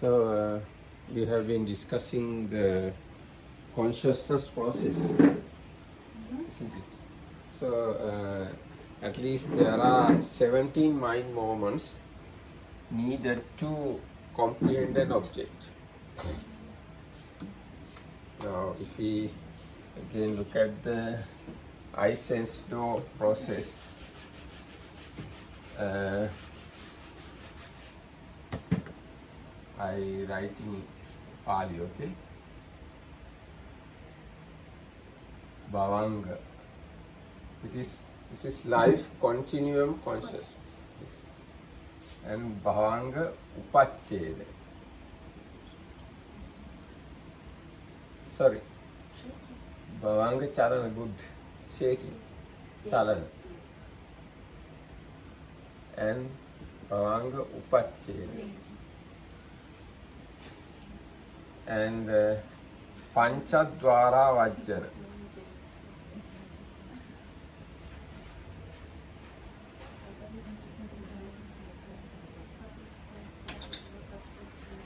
So we have been discussing the consciousness process, isn't it? So at least there are 17 mind moments needed to comprehend an object. Now, if we again look at the I sense know process, I write in Pali, okay? Bhavanga. This is life continuum consciousness. And Bhavanga Upachcheda. Sorry. Bhavanga Chalana, good. Shaking. Chalana. And Bhavanga Upachcheda. And Panchadvara Vajjana.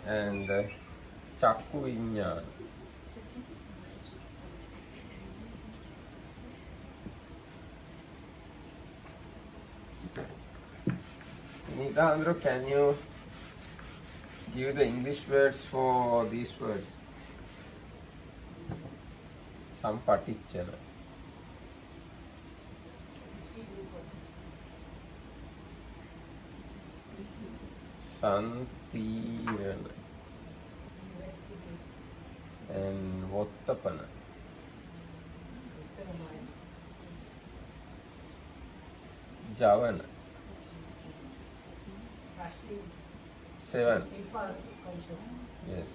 And Chakku Viññāna. Nidandro, can you give the English words for these words? Sampaticchana. Santirana. And Vottapana. Javana. 7. Yes.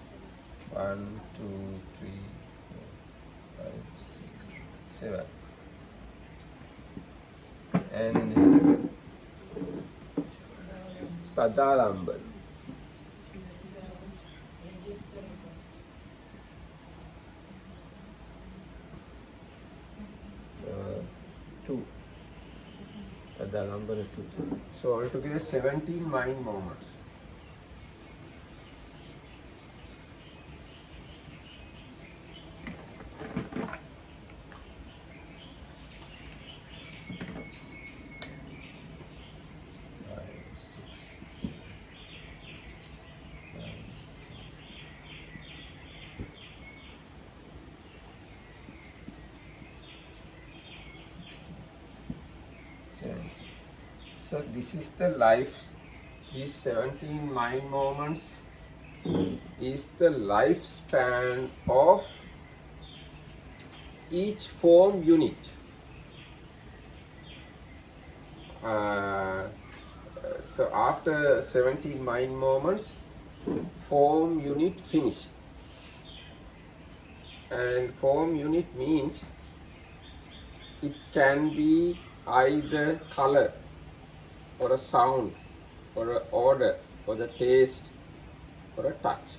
1, 2, 3, 4, 5, 6, 7. And Tadalamban. 2. Tadalamban 2. So altogether 17 mind moments. So this is the life, these 17 mind moments is the lifespan of each form unit. So after 17 mind moments, form unit finish. And form unit means it can be either color or a sound or an odor or the taste or a touch.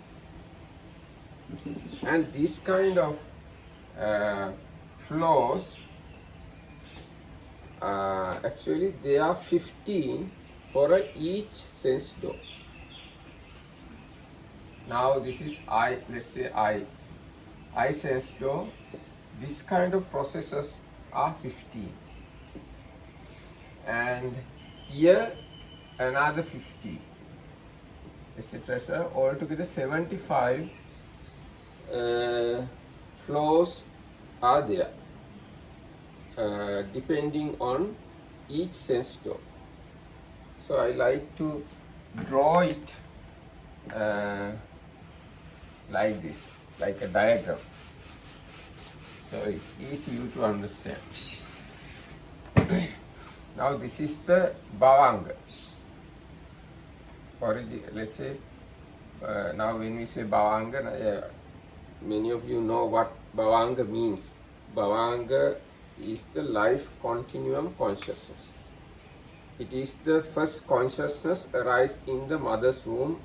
And this kind of flows, actually there are 15 for each sense door. Now this is I, let's say I sense door. This kind of processes are 15. And here another 50, etc. So altogether 75 flows are there, depending on each sense door. So I like to draw it like this, like a diagram, so it's easy you to understand. Now this is the Bhavanga. Let's say, now when we say Bhavanga, many of you know what Bhavanga means. Bhavanga is the life continuum consciousness. It is the first consciousness arise in the mother's womb,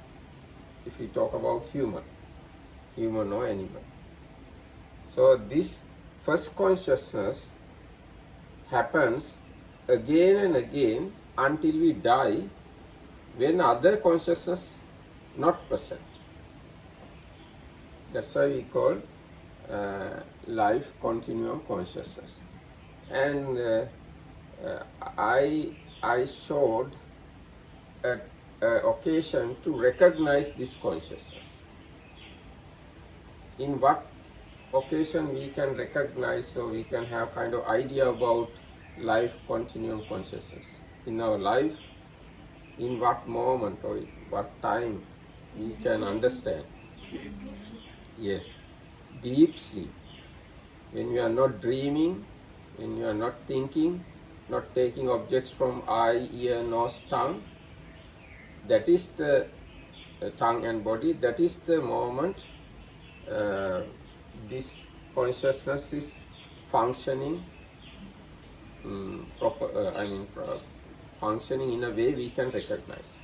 if we talk about human or animal. So this first consciousness happens again and again until we die, when other consciousness not present. That's why we call life continuum consciousness. And I showed an occasion to recognize this consciousness. In what occasion we can recognize, so we can have kind of idea about life continuum consciousness in our life, in what moment or what time we can understand. Yes, deep sleep, when you are not dreaming, when you are not thinking, not taking objects from eye, ear, nose, tongue, that is the tongue and body, that is the moment this consciousness is functioning functioning in a way we can recognize.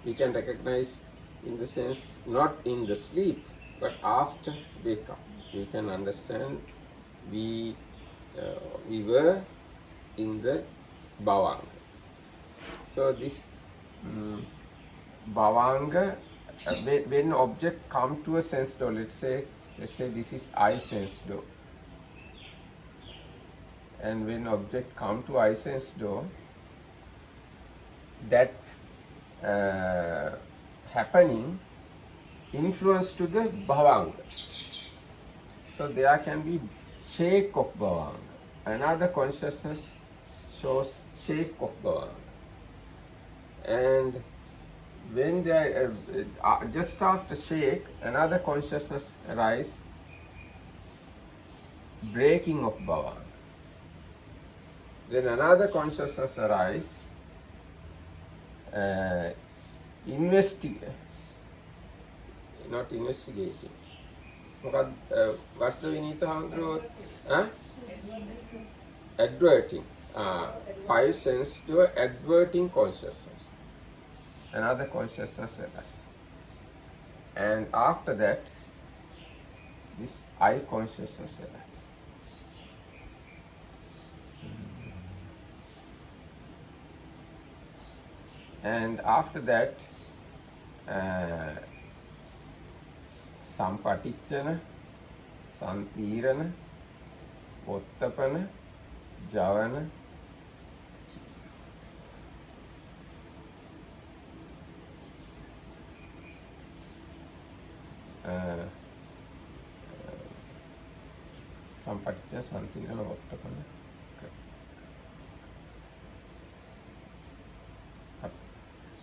We can recognize in the sense, not in the sleep, but after wake up. We can understand we were in the bhavanga. So this bhavanga, when object come to a sense door, let's say this is eye sense door, and when object come to eye sense door, that happening influence to the bhavanga. So there can be shake of bhavanga. Another consciousness shows shake of bhavanga. And when they just after shake, another consciousness arise, breaking of bhavanga. Then another consciousness arise, not investigating. What's the Vinita Handro? Adverting. Five sense to adverting consciousness. Another consciousness arises. And after that, this I consciousness arises. And after that, Sampatichana, Santirana, Ottapana, Javana, Sampatichana, Santirana, Ottapana,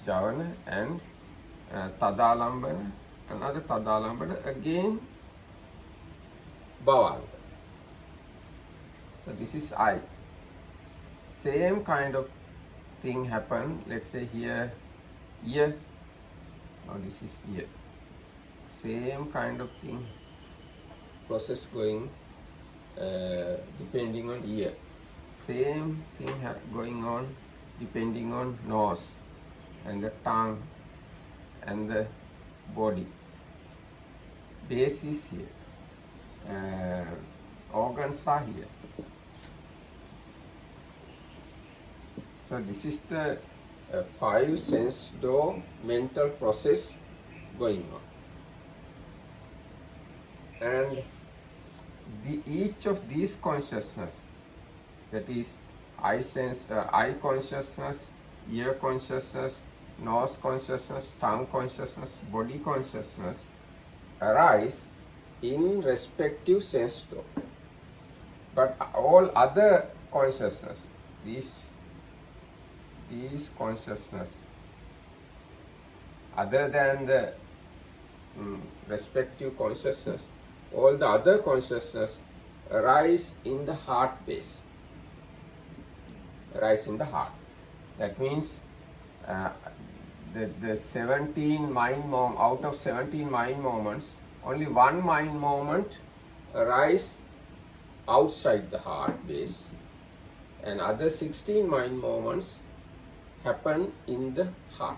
Javana, and Tadalambana, another Tadalambana, again Bhavanga. So this is I. Same kind of thing happen, let's say here, ear, now this is ear. Same kind of thing, process going depending on ear. Same thing going on depending on nose and the tongue and the body. Base is here. Organs are here. So this is the five sense door mental process going on. And each of these consciousness, that is eye sense, eye consciousness, ear consciousness, nose consciousness, tongue consciousness, body consciousness, arise in respective sense door. But all other consciousness, these consciousness, other than the respective consciousness, all the other consciousness arise in the heart base. Arise in the heart. That means the 17 mind out of 17 mind moments, only one mind moment arise outside the heart base, and other 16 mind moments happen in the heart.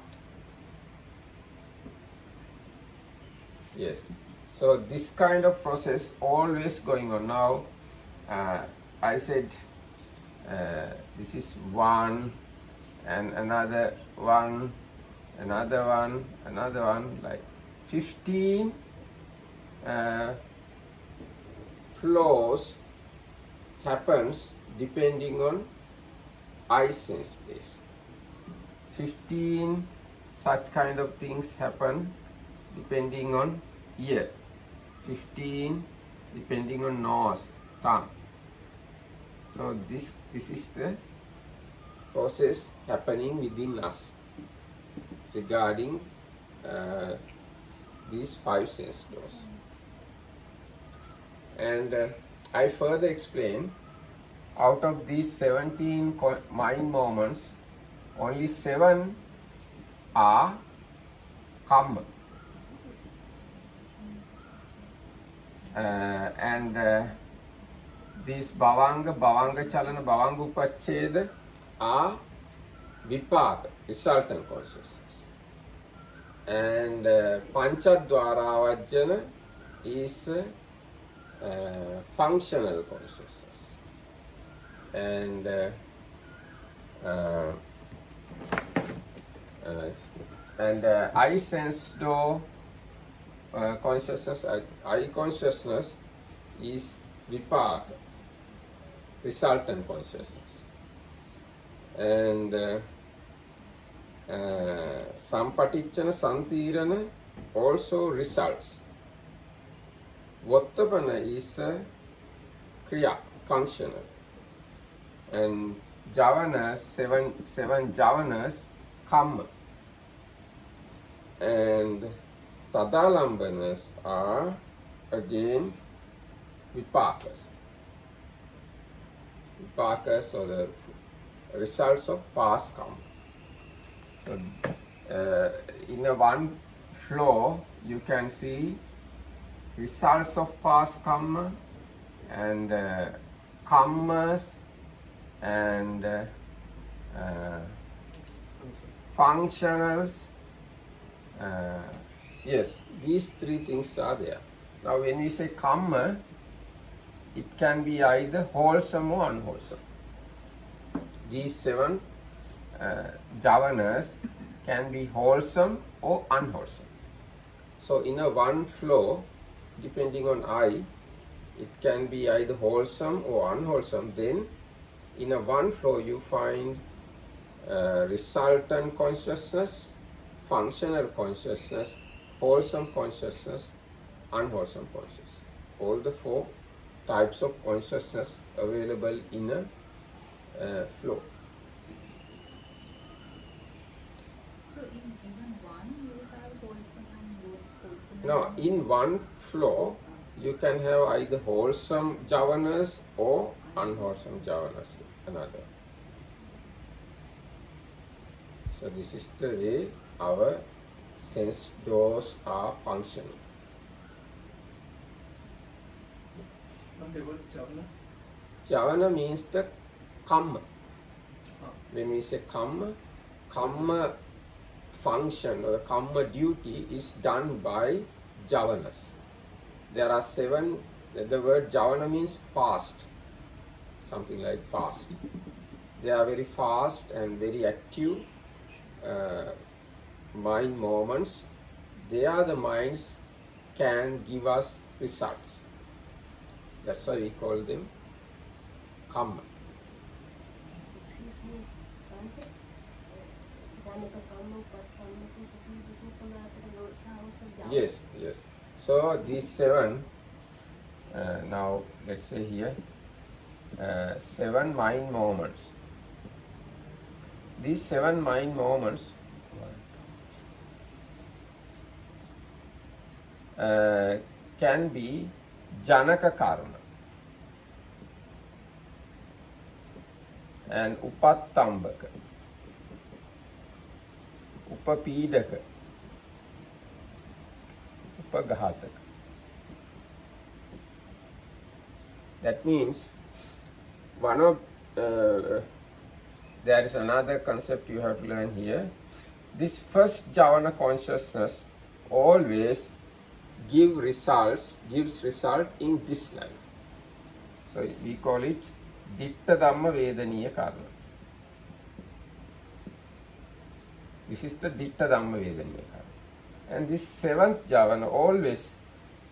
Yes. So this kind of process always going on. Now I said this is one, and another one, another one, another one, like 15 uh, flows happens depending on eye sense space. 15 such kind of things happen depending on ear. 15 depending on nose, tongue. So this is the process happening within us regarding these 5 sense doors. And I further explain, out of these 17 mind moments, only 7 are kamma. And these bhavanga chalana, bhavanga upachcheda are vipaka, resultant consciousness. And panchadvara vajjana is functional consciousness. And eye sense door consciousness, eye consciousness is vipaka, resultant consciousness. And sampatichana, santirana also results. Vottapana is kriya, functional. And javanas, seven javanas, kamma. And tadalambanas are again vipakas. Vipakas are the results of past karma. So in a one flow you can see results of past karma and karmas and functionals. Yes, these 3 things are there. Now when we say karma, it can be either wholesome or unwholesome. These 7 javanas can be wholesome or unwholesome. So in a one flow, depending on eye, it can be either wholesome or unwholesome. Then in a one flow you find resultant consciousness, functional consciousness, wholesome consciousness, unwholesome consciousness. All the 4 types of consciousness available in a flow. So in even one you have wholesome and wholesome? Now in one flow you can have either wholesome javanas or unwholesome javanas, another. So this is the way our sense doors are functioning. What's javana? Javana means the kamma. When we say kamma function or the kamma duty is done by javanas. There are 7, the word javana means fast, something like fast. They are very fast and very active mind moments. They are the minds can give us results. That's why we call them kamma. Excuse me, Bhante. Dhanaka kamma, upattamma, upapidipupamatra, Yes, yes. So these 7, now let's say here, 7 mind moments. These 7 mind moments can be janaka karma and upattambaka, upapidaka, upaghataka. That means one of there is another concept you have to learn here. This first javana consciousness always gives result in this life. So we call it ditta dhamma vedaniya karma. This is the ditta dhamma vedaniya karma. And this 7th javana always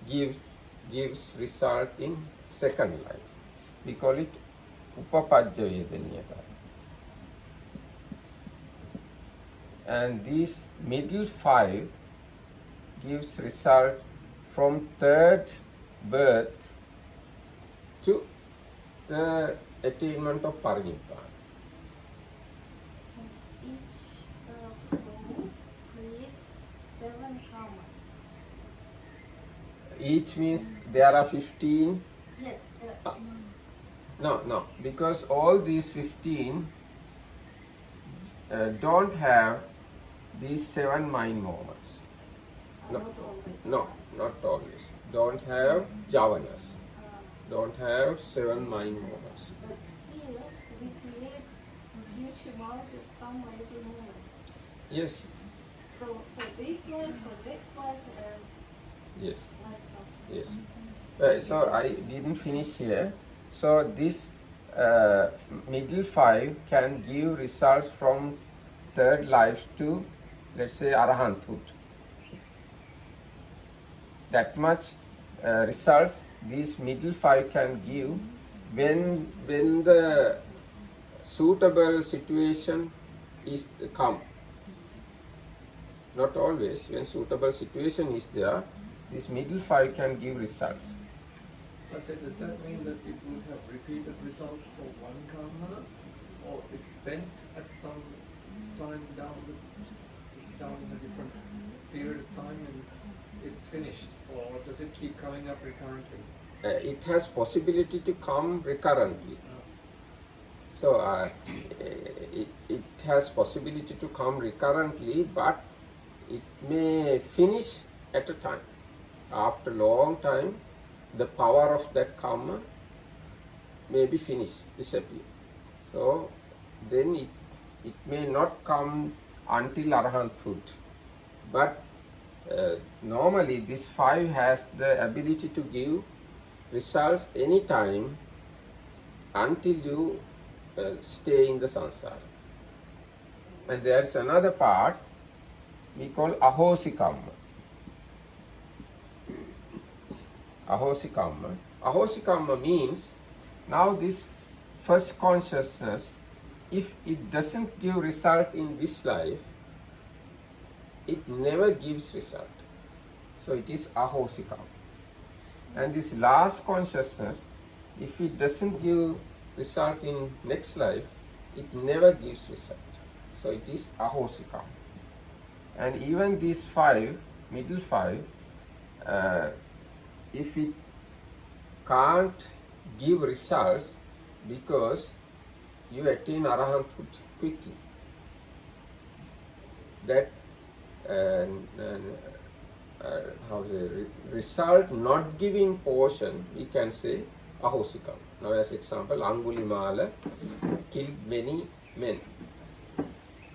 gives result in second life. We call it upapajja vedaniya karma. And these middle 5 gives result from third birth to the attainment of parinibbana. Each flow creates 7 karmas. Each means there are 15. Yes. No, because all these 15 don't have these 7 mind movements. No, Not always. no, not always. Don't have javanas. Don't have 7 mind movements. But still, we create a huge amount of karma every moment. Yes, For this life, for next life, and yes, life after. yes. So I didn't finish here. So this middle 5 can give results from third life to, let's say, arahanthood. That much results these middle 5 can give when the suitable situation is come. Not always. When suitable situation is there, this middle 5 can give results. But then does that mean that it will have repeated results for one karma, or it's spent at some time down in a different period of time and it's finished, or does it keep coming up recurrently? It has possibility to come recurrently. So it has possibility to come recurrently, but it may finish at a time. After long time, the power of that karma may be finished, disappear. So then it may not come until arahanthood. But normally this 5 has the ability to give results anytime until you stay in the samsara. And there's another part we call ahosi karma. Ahosi karma. Ahosi karma means now this first consciousness, if it doesn't give result in this life, it never gives result. So it is ahosi karma. And this last consciousness, if it doesn't give result in next life, it never gives result. So it is ahosi karma. And even these 5, middle 5, if it can't give results because you attain arahanthood quickly, that result not giving portion, we can say ahosi karma. Now as example, Angulimala killed many men,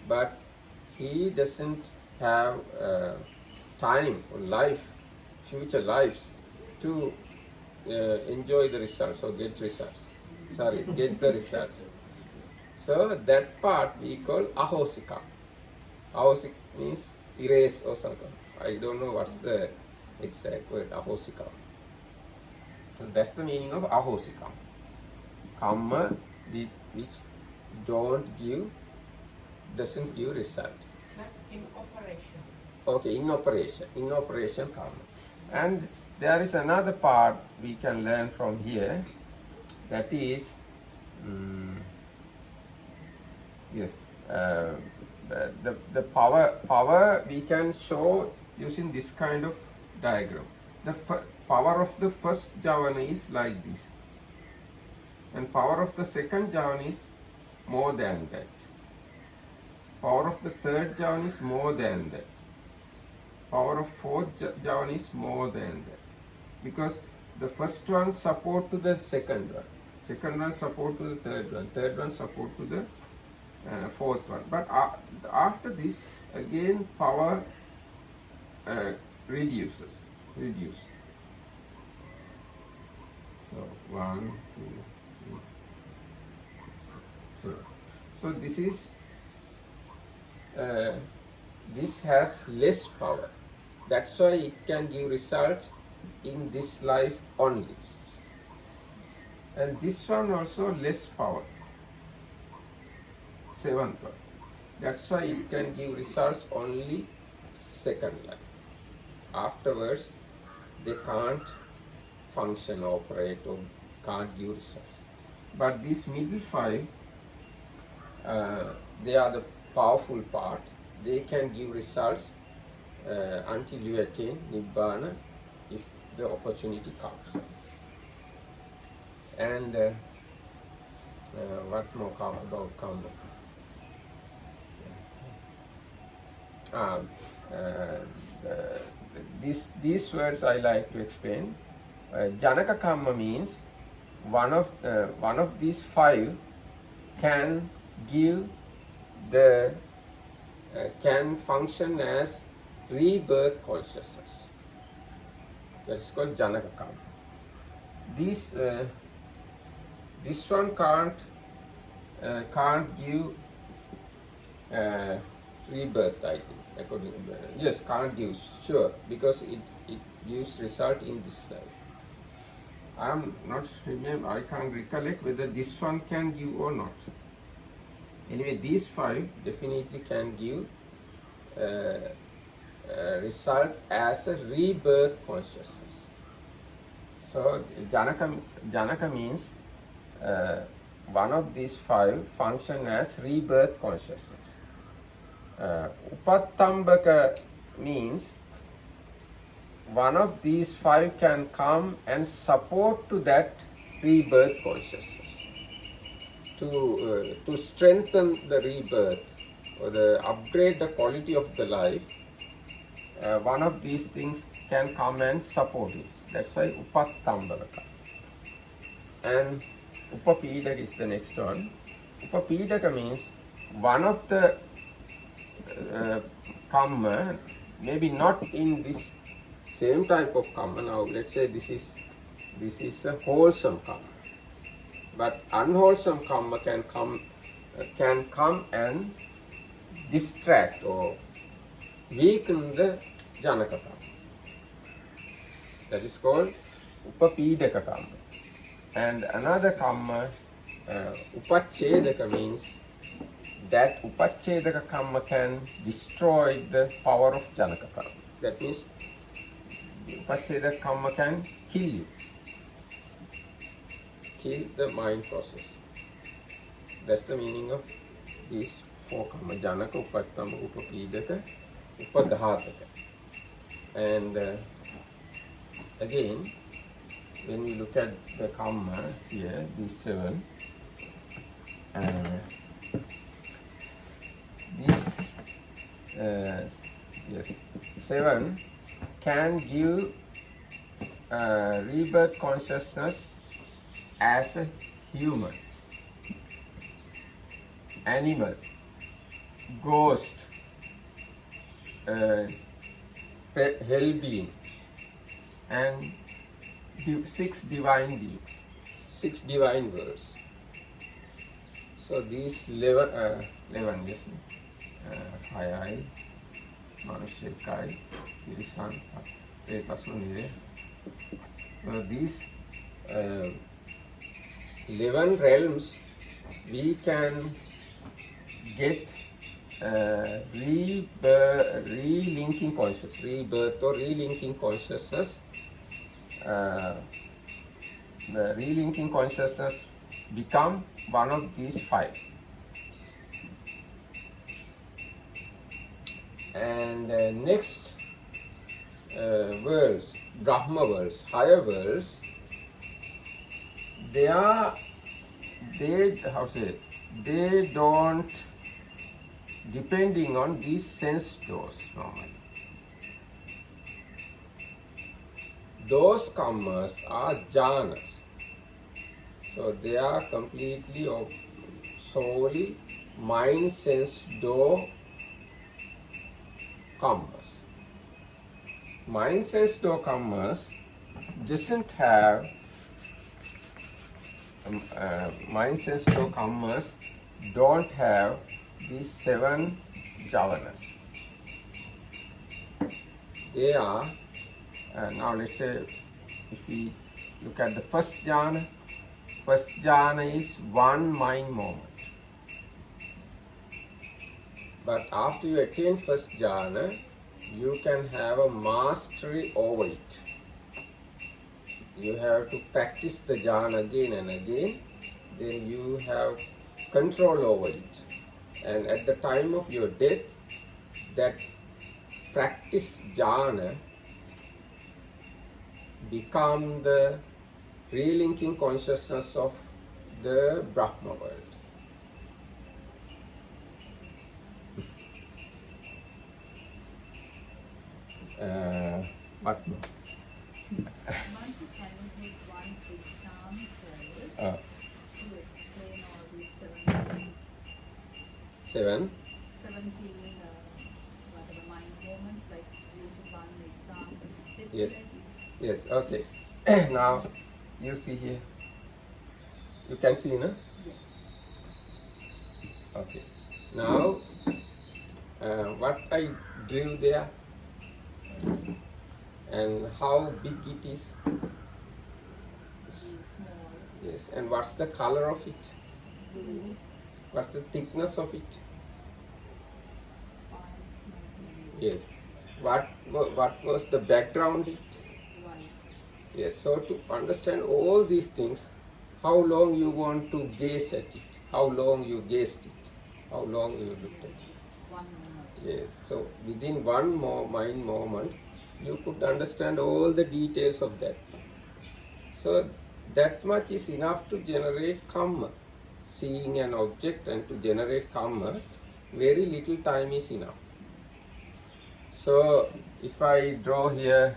but he doesn't have time or life, future lives to enjoy the results or get results. Get the results. So that part we call ahosi karma. Ahosi means erase or something. I don't know what's the exact word, ahosi karma. So that's the meaning of ahosi karma. Karma which doesn't give result. In operation. Okay, in operation karma. And there is another part we can learn from here, that is, the power we can show using this kind of diagram. The power of the first jhana is like this, and power of the second jhana is more than that. Power of the third jhana is more than that. Power of fourth jhana is more than that. Because the first one support to the second one support to the third one support to the fourth one. But after this, again power reduce. So 1, 2, 3, 6, 7. So this is this has less power. That's why it can give result in this life only. And this one also less power. Seventh one. That's why it can give results only second life. Afterwards, they can't function, operate, or can't give results. But these middle five, they are the powerful part. They can give results until you attain Nibbana if the opportunity comes. And what more about karma? These words I like to explain. Janaka karma means one of these five can give the can function as rebirth consciousness. That's called Janaka karma. This one can't give rebirth, I think. According yes, can't give, sure, because it gives result in this life. I am not remember. I can't recollect whether this one can give or not. Anyway, these five definitely can give result as a rebirth consciousness. So Janaka means one of these five function as rebirth consciousness. Upattambaka means one of these five can come and support to that rebirth consciousness to strengthen the rebirth or the upgrade the quality of the life. One of these things can come and support it. That's why Upattambaka. And Upapidaka is the next one. Upapidaka means one of the karma, maybe not in this same type of karma. Now let's say this is a wholesome karma, but unwholesome karma can come and distract or weaken the Janaka karma. That is called Upapidaka karma. And another karma, Upachedaka, means that Upachedaka karma can destroy the power of Janaka karma. That means Upachedaka karma can kill the mind process. That's the meaning of these four karma: Janaka, Upattambaka, Upapidaka, Upadhataka. And again, when we look at the karma here, these seven, seven can give rebirth consciousness as a human, animal, ghost, hell being, and 6 divine beings, 6 divine worlds. So these 11 yes, Hayai, Manusyakai, Kirisan, Pretasunire. So these 11 realms we can get relinking consciousness, rebirth or relinking consciousness. The relinking consciousness become one of these 5. And next worlds, Brahma worlds, higher worlds, they don't depending on these sense doors normally. Those karmas are jhanas. So they are completely or solely mind sense door karmas. Mind sense door karmas doesn't have mind sense door karmas don't have these 7 jhavanas. They are Now let's say if we look at the first jhana is one mind moment. But after you attain first jhana, you can have a mastery over it. You have to practice the jhana again and again, then you have control over it. And at the time of your death, that practice jhana become the relinking consciousness of the Brahma world. What more? Mantu, can you take one example Uh, to explain all these 7. 17 whatever mind moments, like use one example. Let's Yes. say like Yes, okay. Now you see here. You can see, no? yes. Okay. Now, what I drew there and how big it is. Small, Yes, and what's the color of it? blue, What's the thickness of it? fine, Yes. What was the background it? white. Yes. So to understand all these things, how long you want to gaze at it? How long you gazed it? How long you looked at it? One moment. Yes. So within one more mind moment, you could understand all the details of that. So that much is enough to generate karma. Seeing an object and to generate karma, very little time is enough. So if I draw here,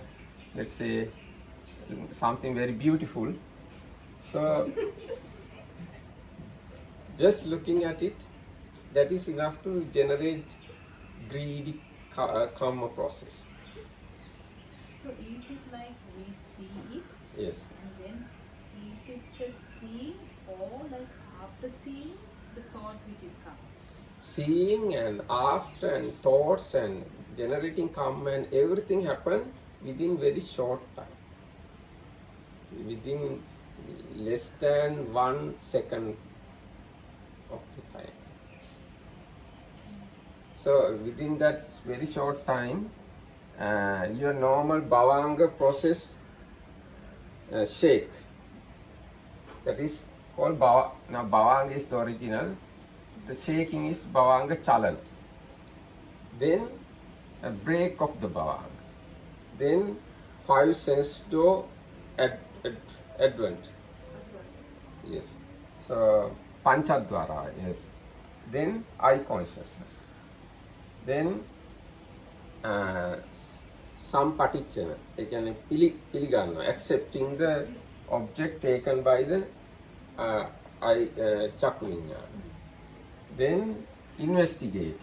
let's say something very beautiful, so just looking at it, that is enough to generate greedy karma process. So is it like we see it Yes. and then is it the seeing, or like after seeing the thought which is coming? Seeing and after and thoughts and generating karma and everything happen within very short time. Within less than 1 second of the time. So within that very short time, your normal bhavanga process shake. That is called bhava. Now bhavanga is the original. The shaking is bhavanga chalana. Then a break of the bhavanga. Then 5 sense door advent. Yes. So panchadvara. Yes. Then eye consciousness. Then sampatichana, again piligana, accepting the object taken by the chakku vijnana. Then investigate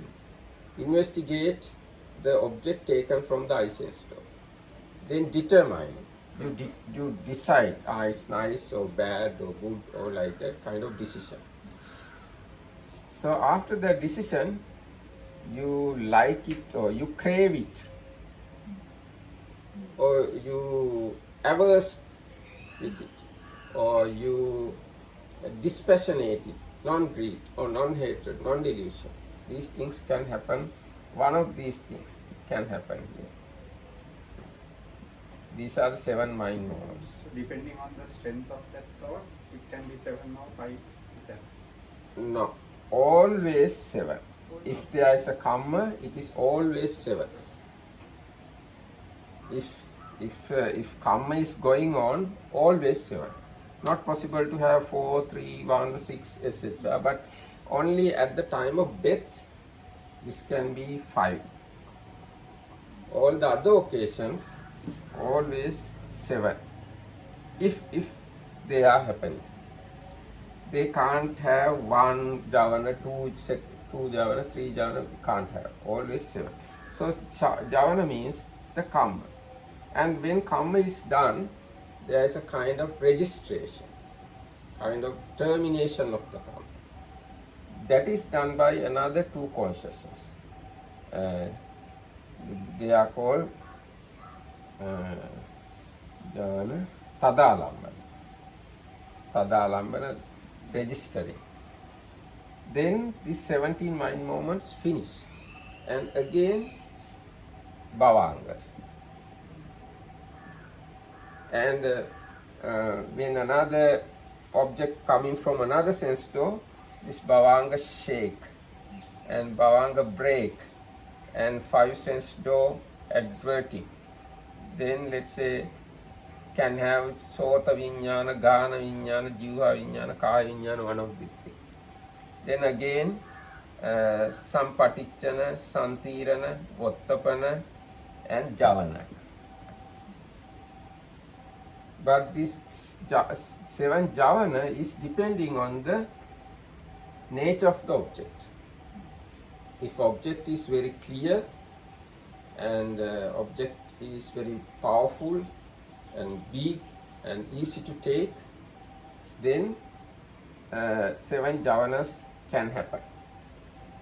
the object taken from the eye sense door. Then determine, you decide, it's nice or bad or good or like that kind of decision. So after that decision, you like it or you crave it, or you averse with it, or you dispassionate it, non-greed or non-hatred, non-delusion. These things can happen. One of these things can happen here. These are the 7 mind moments. So depending on the strength of that thought, it can be 7 or 5 with that. No, always 7. If there is a karma, it is always 7. If karma is going on, always 7. Not possible to have 4, 3, 1, 6, etc. But only at the time of death, this can be 5. All the other occasions, always 7. If they are happening, they can't have 1 javana, 2 javana, 3 javana, can't have. Always 7. So javana means the karma. And when karma is done, there is a kind of registration, kind of termination of the karma. That is done by another 2 consciousness. They are called Jhana, Tadalambana. Tadalambana, registering. Then these 17 mind moments finish. And again, Bhavangas. And when another object coming from another sense door, this Bhavanga shake and Bhavanga break and 5 sense door adverting. Then let's say can have Sota Vijnana, Gana Vijnana, Jiva Vijnana, Kaya Vijnana, one of these things. Then again, Sampatichana, Santirana, Vottapana and Javana. But this 7 Javana is depending on the nature of the object. If object is very clear and object is very powerful and big and easy to take, then 7 Javanas can happen.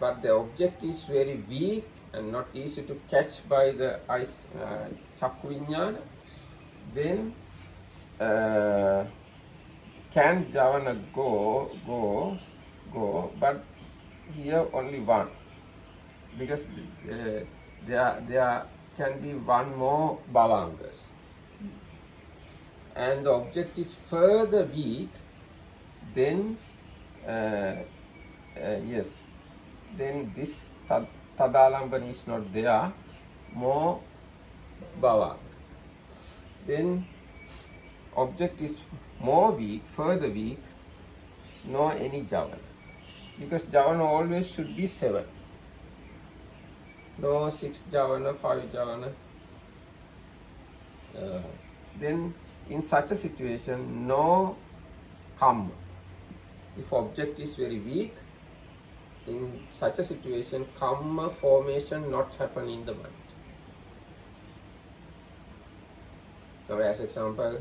But the object is very weak and not easy to catch by the eyes, Chakku Vijnana, then can Javana go, but here only one, because there can be one more Bhavangas. And the object is further weak, then yes, then this Tadalambana is not there, more Bhavanga. Then object is more weak, further weak, no any Javana. Because Javana always should be 7. No 6 Javana, 5 Javana. Then in such a situation, no Kamma. If object is very weak, in such a situation, Kamma formation not happen in the mind. Now as example,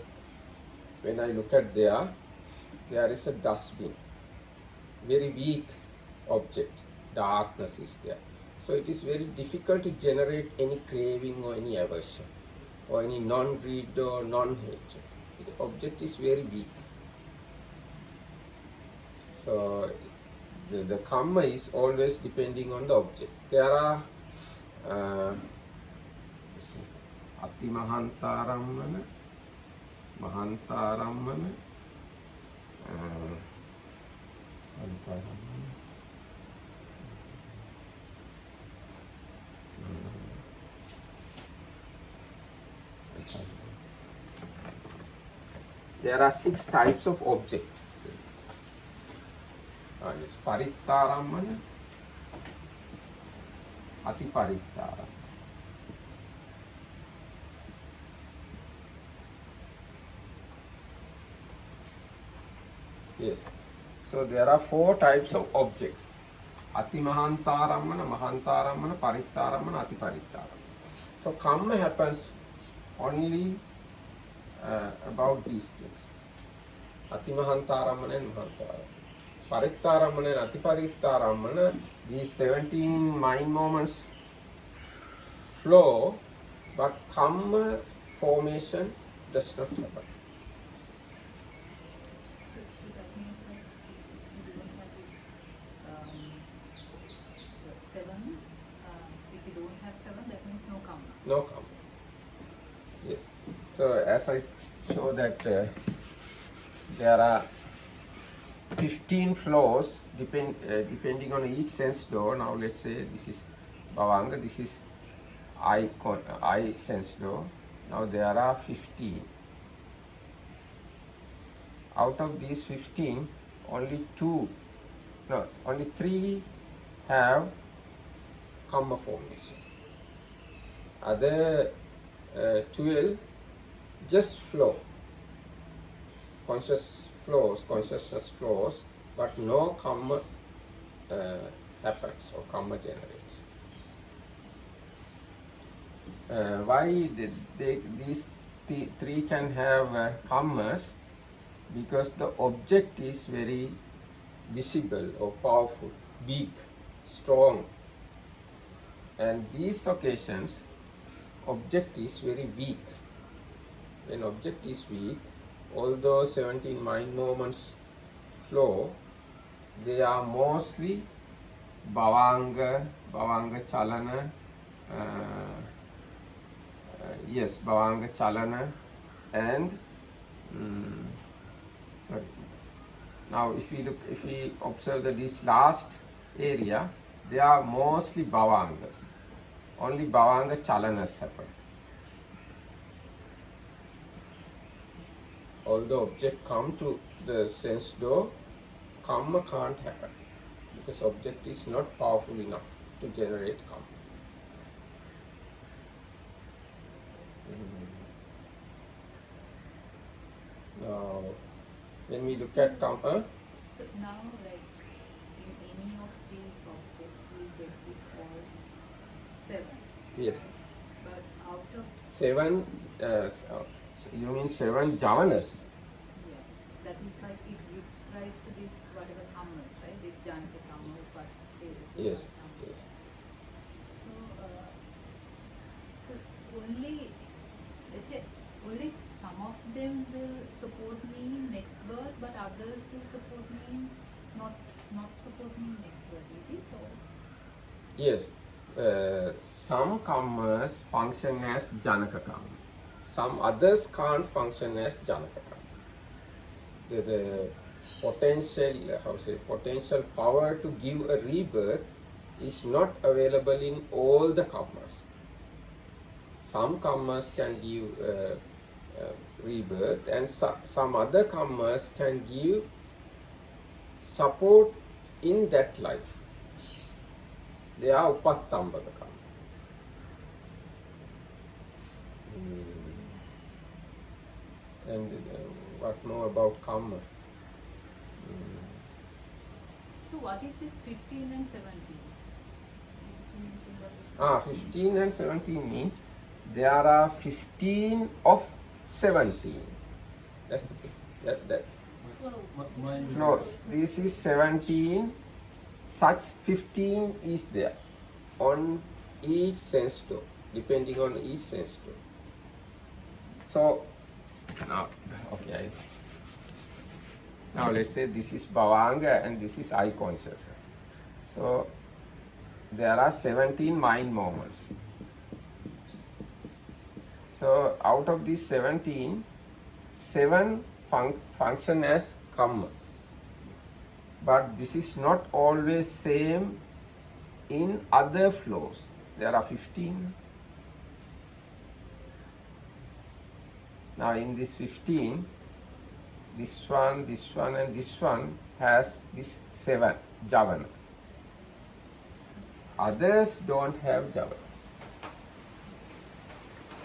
when I look at there is a dustbin, very weak object, darkness is there. So it is very difficult to generate any craving or any aversion or any non-greed or non-hatred. The object is very weak. So the karma is always depending on the object. There are Ati Mahantarammana, Mahantarammana, there are 6 types of object. Yes, Parittarammana, Ati Parittara. Yes. So there are 4 types of objects. Ati Mahantarammana, Mahantarammana, Parittarammana, Ati Parittarammana. So karma happens only about these things. Ati Mahantarammana and Mahantarammana. Parittarammana and Ati Parittarammana, these 17 mind moments flow, but karma formation does not happen. So that means like if you don't have this 7, if you don't have 7, that means no karma. No karma. Yes. So as I show that there are 15 flows depending on each sense door. Now let's say this is Bhavanga, this is I sense door. Now there are 15. Out of these 15, only 3 have karma formation. Other 12 just flow. Consciousness flows, but no karma happens or karma generates. Why these 3 can have karmas? Because the object is very visible or powerful, big, strong. And these occasions, object is very weak. when object is weak, although 17 mind moments flow, they are mostly bhavanga chalana, bhavanga chalana, and sorry. Now, if we observe this last area, they are mostly bhavangas. Only bhavanga chalanas happen. Although object come to the sense door, karma can't happen because object is not powerful enough to generate karma. Now, when we look at karma, So now, like in any of these objects, we get this all 7. yes, But out of 7, you mean 7 javanas? yes, that is like it gives rise to this whatever kammas, right? This janaka kamma, but Yes, yes. So only, let's say, only some of them will support me in next birth, but others will support me not support me in next birth. Is it or? Yes, some karmas function as janaka karma. Some others can't function as janaka karma. The potential power to give a rebirth is not available in all the karmas. Some karmas can give rebirth, and some other karmas can give support in that life. They are upattambaka karma. And what more about karma? So what is this 15 and 17? 15 and 17 means there are 15 of 17. That's the thing. That flows. This is 17. Such 15 is there on each sense door, depending on each sense door. So now, okay. Now let's say this is bhavanga and this is eye consciousness. So there are 17 mind moments. So out of these 17, 7 function as karma. But this is not always same in other flows. There are 15. Now in this 15, this one and this one has this 7 javana. Others don't have javanas.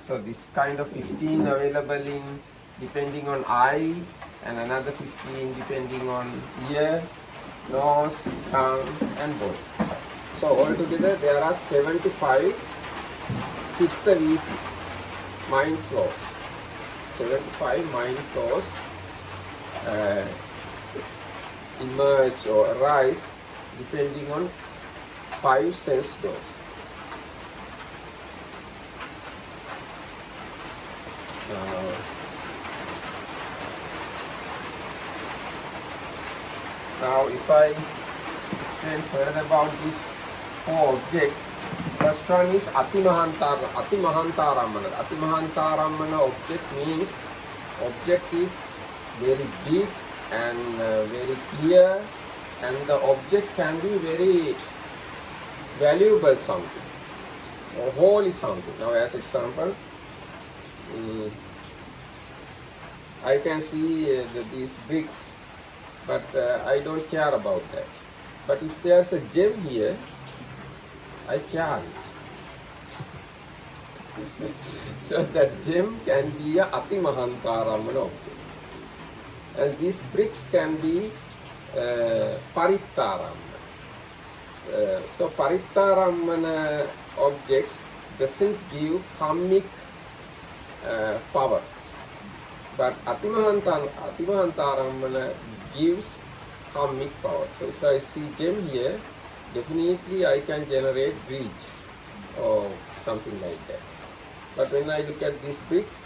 So this kind of 15 available in depending on eye, and another 15 depending on ear, nose, tongue and body. So altogether there are 75 chitta vitis, mind flows. 75 mind flows emerge or arise depending on 5 sense doors. Now if I explain further about these 4 objects, first one is Atimahantaramana. Atimahantaramana object means object is very big and very clear, and the object can be very valuable something or holy something. Now as example, I can see these bricks, but I don't care about that. But if there's a gem here, I care it. So that gem can be a Atimahantaramana object. And these bricks can be Parittaramana. So Parittaramana objects doesn't give karmic power. But Atimahantaramana gives karmic power. So if I see gem here, definitely I can generate greed or something like that. But when I look at these bricks,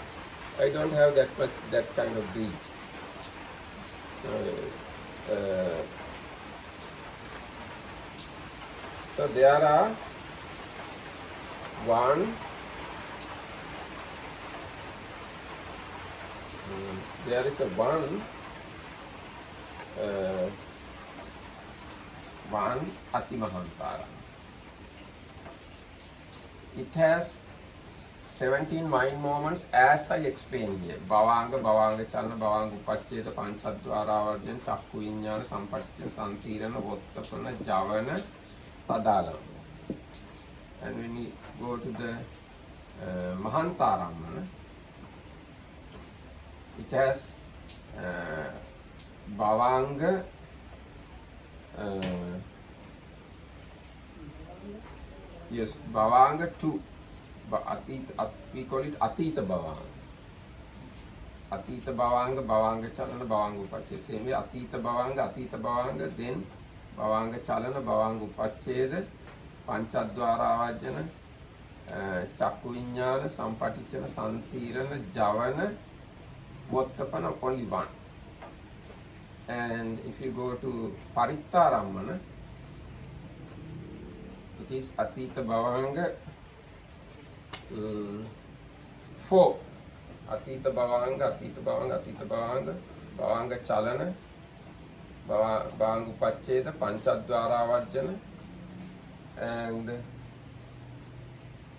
I don't have that much, that kind of breed. So there are there is a one Atimahantara. It has 17 mind moments as I explained here. Bhavanga, Bhavanga Chalana, Bhavanga Upachcheda, Panchadwara Varjan, Chakku Viññāna, Sampaticchana, Santirana, Vottapana, Javana, Padala. And when we go to the Mahantaramana, it has Bhavanga, yes, Bhavanga 2. We call it Atita Bhavanga. Atita Bhavanga, Bhavanga Chalana, Bhavanga Upachcheda. Same way, Atita Bhavanga, then Bhavanga Chalana, Bhavanga Upachcheda, Panchadwara Vajjana, Chakku Viññāna, Sampaticchana, Santirana, Javana, Vottapana, only one. And if you go to Parittaramana, it is Atita Bhavanga 4. Atita Bhavanga, Bhavanga Chalana, Bhavanga Upachcheda, Panchadwara Vajjana, and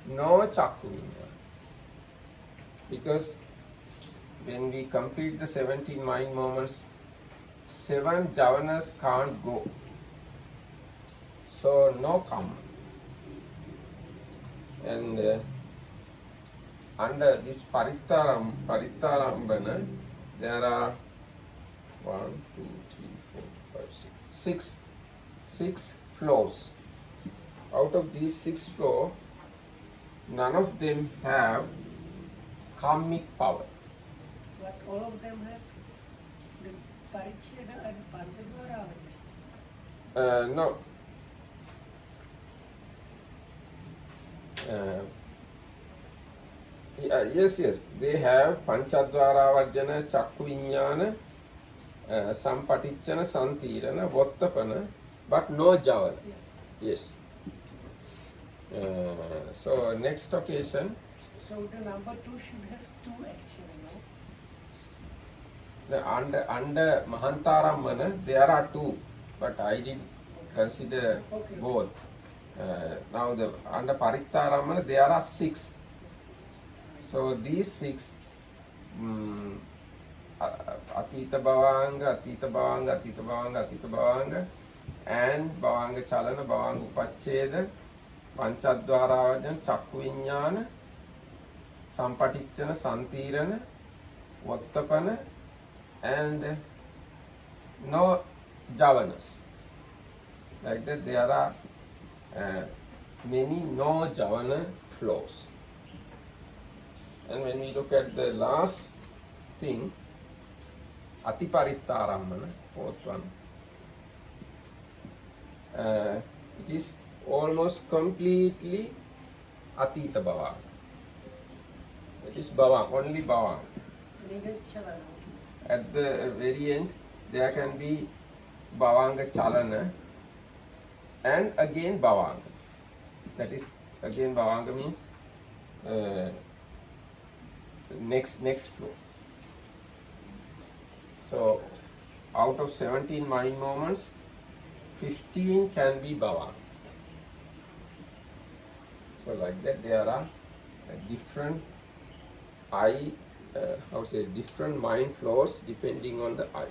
no Chakku Viññāna. Because when we complete the 17 mind moments, 7 javanas can't go. So no karma. And under this Parittarambana, there are 6 flows. Out of these 6 flows, none of them have karmic power. But all of them have the Paricheda and Panchadwara. No. Yes, they have Panchadwara Vajjana, Chakku Viññāna, Sampaticchana, Santirana, Vottapana, but no Javana. Yes. So next occasion. So the number 2 should have 2 actually, no? Under Mahantaramana there are 2, but I did consider both. Now under Parittaramana there are 6. So these 6 Atita Bhavanga, and Bhavanga Chalana, Bhavanga Upachcheda, Panchadwara Vajjana, Chakku Viññāna, Sampaticchana, Santirana, Vottapana, and no javanas. Like that, there are many no javana flows. And when we look at the last thing, Atiparittaramana, 4th one, it is almost completely Atita Bhavanga. It is Bhavanga, only Bhavanga. At the very end, there can be Bhavanga Chalana and again Bhavanga. That is, again Bhavanga means next flow. So, out of 17 mind moments, 15 can be Bhavanga. So, like that, there are different different mind flows depending on the eye.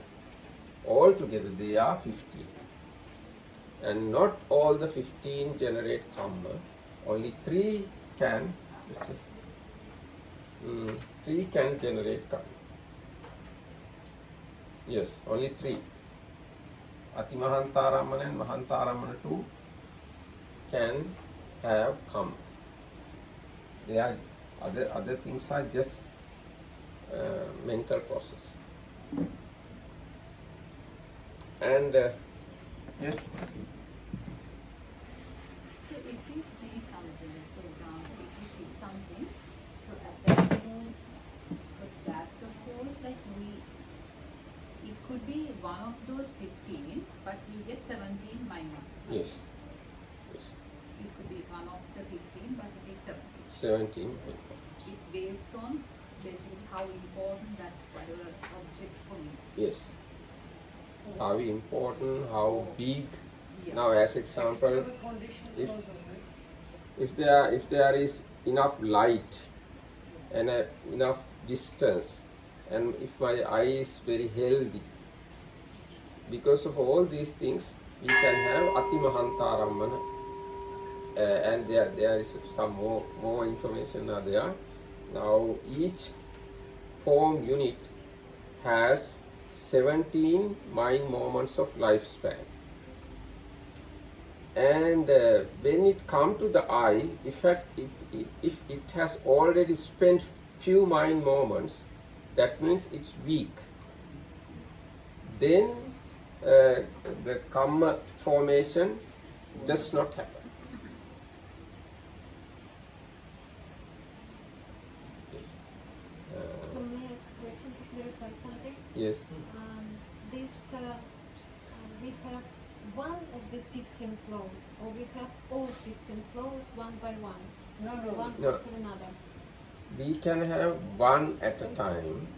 Altogether, they are 15. And not all the 15 generate karma. Only 3 can, let's say, 3 can generate karma. Yes, only 3. Atimahantaramana and Mahantaramana 2 can have karma. They are other things are just mental process. And yes. So if we see something, for example, if we see something, so at that moment, one of those 15, but we get 17 minor. Yes. Yes. It could be one of the 15, but it is 17. 17. It's based on basically how important that particular object for me. Yes. How important, how big. Yeah. Now, as example, External conditions if- also, right? if there is enough light and enough distance, and if my eye is very healthy, because of all these things, we can have Atimahantaramana, and there is some more information are there. Now, each form unit has 17 mind moments of lifespan. And when it comes to the eye, if it has already spent few mind moments, that means it's weak. Then the karma formation does not happen. Yes. So may I ask a question to clarify something? Yes. We have one of the 15 flows, or we have all 15 flows one by one, one No. after another. We can have one at a time.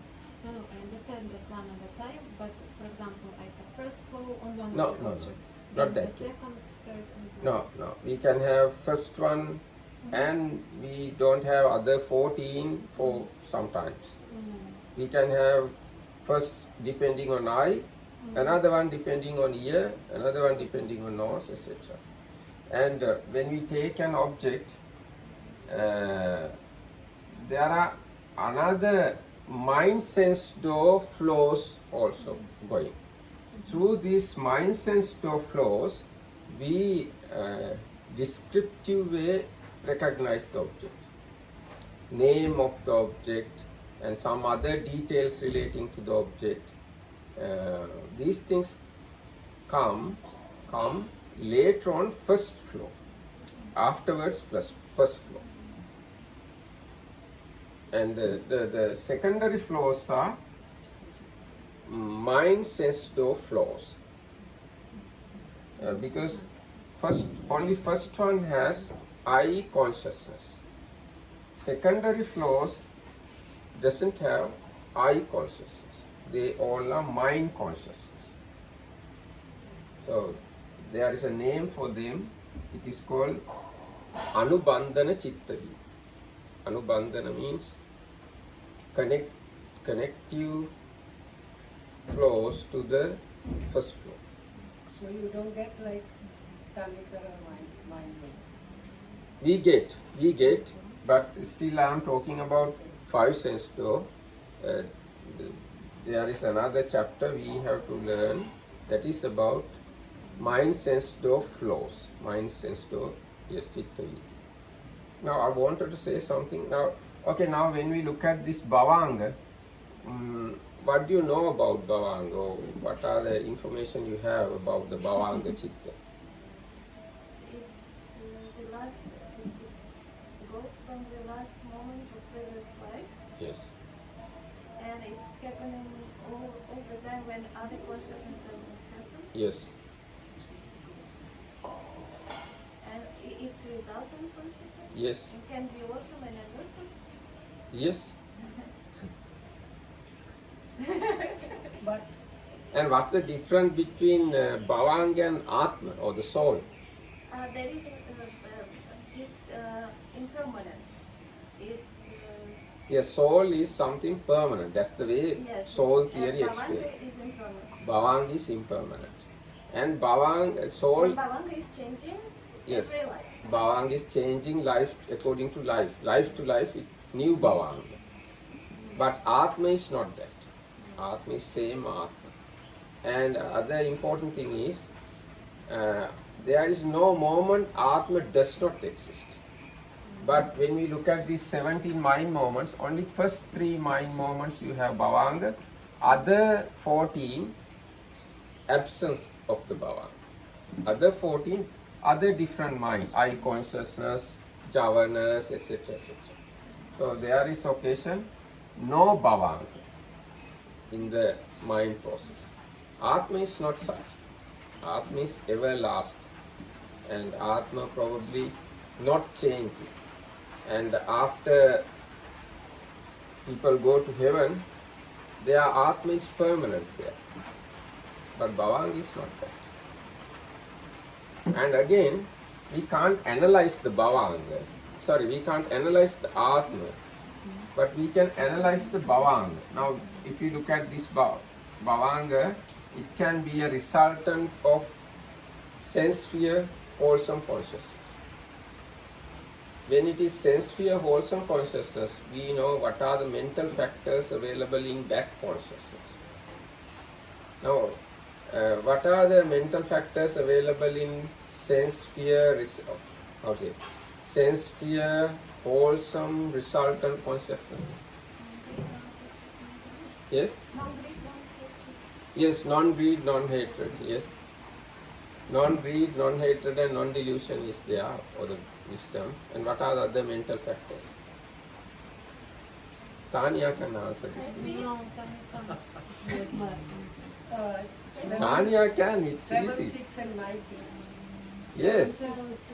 No, I understand that one at a time, but for example, I have first flow on one No, of the no, no. object, Not then that the way. second, third, and fourth. No. We can have first one, and we don't have other 14 for sometimes. We can have first depending on eye, another one depending on ear, another one depending on nose, etc. And when we take an object, there are another mind sense door flows also going. Through these mind sense door flows, we descriptive way recognize the object, name of the object, and some other details relating to the object. These things come later on first flow, afterwards plus first flow. And the secondary flows are mind sense door flows, because only first one has eye consciousness. Secondary flows doesn't have eye consciousness. They all are mind consciousness. So there is a name for them. It is called Anubandhana Chittaviti. Anubandhana means connective flows to the first flow. So you don't get like Tanikara mind. We get, but still I am talking about five sense door. There is another chapter we have to learn that is about mind sense door flows. Mind sense door, yes, Chittaviti. Now I wanted to say something. Now when we look at this Bhavanga, what do you know about Bhavanga? Or what are the information you have about the Bhavanga Chitta? It's the last, it goes from the last moment of previous life, Yes. and it's happening all the time when other consciousness doesn't happen, Yes. and it's resultant consciousness. Yes. It can be awesome and unawesome. Yes. But And what's the difference between Bhavanga and Atma or the soul? There is it's impermanent. It's Yes, soul is something permanent. That's the way yes. soul and theory Bhavanga explains. is impermanent. Bhavanga is impermanent. And Bhavanga, soul, And Bhavanga is changing Yes. every life. Bhavanga is changing life according to life. Life to life, new Bhavanga. But Atma is not that. Atma is same Atma. And other important thing is, there is no moment Atma does not exist. But when we look at these 17 mind moments, only first 3 mind moments you have Bhavanga, other 14 absence of the Bhavanga. Other 14, other different mind, eye consciousness, javanas, etc. etc. So there is occasion, no Bhavanga in the mind process. Atma is not such. Atma is everlasting. And Atma probably not changing. And after people go to heaven, their Atma is permanent there. But Bhavanga is not that. And again, we can't analyze the Bhavanga. Sorry, we can't analyze the Atma, but we can analyze the Bhavanga. Now, if you look at this Bhavanga, it can be a resultant of sense sphere, wholesome consciousness. When it is sense sphere, wholesome consciousness, we know what are the mental factors available in that consciousness. Now, what are the mental factors available in sense sphere, sense sphere, wholesome, resultant consciousness? Yes? Yes, non-greed, non-hatred, yes. Non-greed, non-hatred and non-delusion is there, or the wisdom. And what are the other mental factors? Tanya can answer this question. No, Yes, Tanya can, it's 7, easy. 6 and 19. Yes.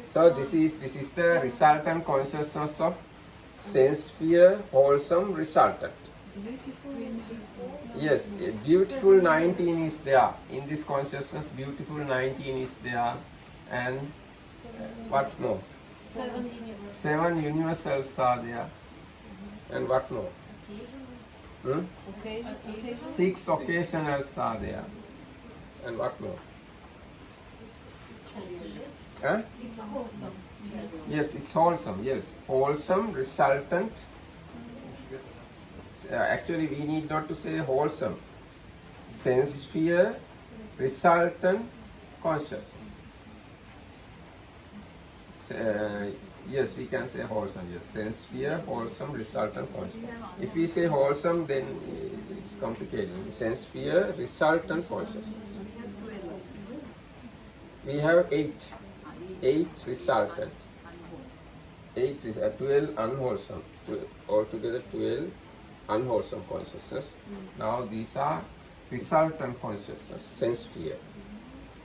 So this is the resultant consciousness of sense sphere, wholesome, resultant. Yes, a beautiful 19 is there. In this consciousness, beautiful 19 is there. And what more? 7 universe. 7 universals are there. And what more? Hmm? Okay. 6 occasionals are there. And what more? Huh? It's wholesome. Yes, it's wholesome. Yes, wholesome, resultant. Actually, we need not to say wholesome. Sense sphere, resultant consciousness. Yes, we can say wholesome. Yes, sense sphere, wholesome, resultant consciousness. If we say wholesome, then it's complicated. Sense sphere, resultant consciousness. We have 8. 8 resultant. 8 is 12 unwholesome. Altogether 12 unwholesome consciousness. Now these are resultant consciousness, sense sphere.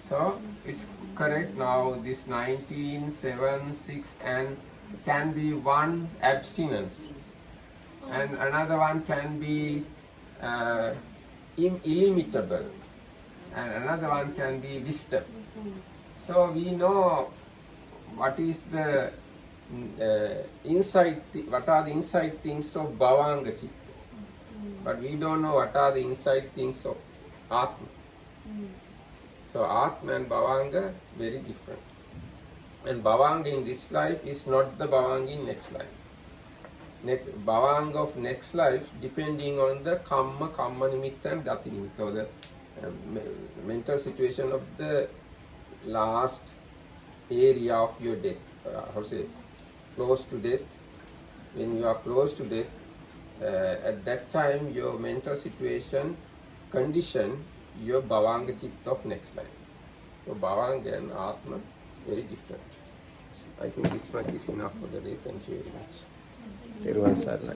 So it's correct now. This 19, 7, 6 and can be one abstinence. And another one can be illimitable. And another one can be wisdom. So we know what is the what are the inside things of Bhavanga Chitta. But we don't know what are the inside things of Atma. So Atma and Bhavanga very different. And Bhavanga in this life is not the Bhavanga in next life. Bhavanga of next life depending on the Kamma Nimitta and Gati Nimitta, or the mental situation of the last area of your death. Close to death. When you are close to death, at that time your mental situation condition your Bhavanga Chitta of next life. So Bhavanga and Atma very different. I think this much is enough for the day. Thank you very much.